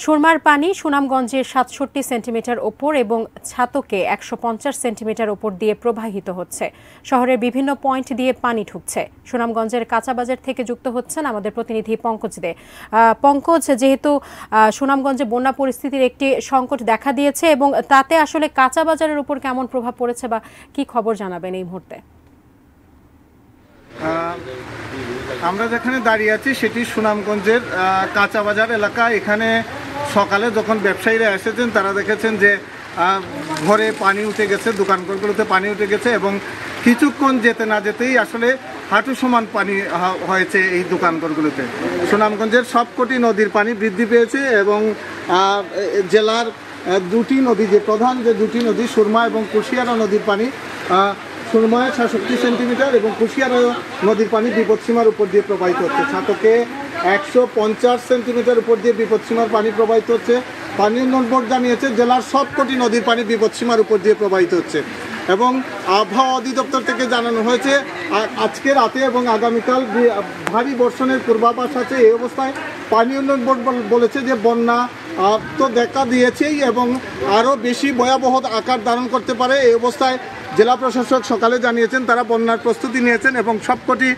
সুরমার পানি সুনামগঞ্জে ৬৭ সেন্টিমিটার ওপর এবং ছাতকে ১৫০ সেন্টিমিটার ওপর দিয়ে প্রবাহিত হচ্ছে। শহরের বিভিন্ন পয়েন্ট দিয়ে পানি ঢুকছে। সুনামগঞ্জের কাঁচাবাজার থেকে যুক্ত হচ্ছেন আমাদের প্রতিনিধি পঙ্কজ দে। পঙ্কজ, যেহেতু সুনামগঞ্জে বন্যা পরিস্থিতির একটি সংকট দেখা দিয়েছে এবং তাতে আসলে কাঁচাবাজারের উপর কেমন প্রভাব পড়েছে বা কি খবর জানাবেন এই মুহূর্তে? আমরা যেখানে দাঁড়িয়ে আছি সেটি সুনামগঞ্জের কাঁচাবাজার এলাকা। এখানে সকালে যখন ব্যবসায়ীরা এসেছেন তারা দেখেছেন যে ঘরে পানি উঠে গেছে, দোকানগুলোতে পানি উঠে গেছে এবং কিছুক্ষণ যেতে না যেতেই আসলে হাঁটু সমান পানি হয়েছে এই দোকানগুলোতে। সুনামগঞ্জের সবকটি নদীর পানি বৃদ্ধি পেয়েছে এবং জেলার দুটি নদী, যে প্রধান যে দুটি নদী সুরমা এবং কুশিয়ারা নদীর পানি, সুরমায় ৬৭ সেন্টিমিটার এবং কুশিয়ারা নদীর পানি বিপদসীমার উপর দিয়ে প্রবাহিত হচ্ছে। ছাতকে ১৫০ সেন্টিমিটার উপর দিয়ে বিপদসীমার পানি প্রবাহিত হচ্ছে। পানি উন্নয়ন বোর্ড জানিয়েছে জেলার সবকটি নদীর পানি বিপদসীমার উপর দিয়ে প্রবাহিত হচ্ছে এবং আবহাওয়া অধিদপ্তর থেকে জানানো হয়েছে আজকে রাতে এবং আগামীকাল ভারী বর্ষণের পূর্বাভাস আছে। এই অবস্থায় পানি উন্নয়ন বোর্ড বলেছে যে বন্যা তো দেখা দিয়েছেই এবং আরও বেশি ভয়াবহ আকার ধারণ করতে পারে। এই অবস্থায় জেলা প্রশাসক সকালে জানিয়েছেন তারা বন্যার প্রস্তুতি নিয়েছেন এবং সবকটি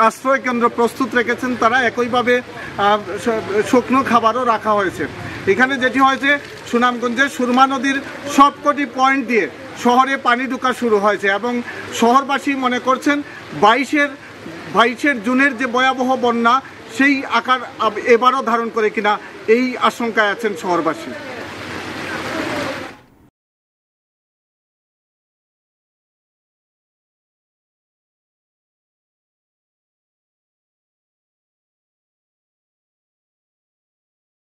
আশ্রয় কেন্দ্র প্রস্তুত রেখেছেন তারা। একইভাবে শুকনো খাবারও রাখা হয়েছে। এখানে যেটি হয়েছে, সুনামগঞ্জের সুরমা নদীর সবকটি পয়েন্ট দিয়ে শহরে পানি ঢোকা শুরু হয়েছে এবং শহরবাসী মনে করছেন ২২ জুনের যে ভয়াবহ বন্যা সেই আকার এবারও ধারণ করে কিনা এই আশঙ্কায় আছেন শহরবাসী।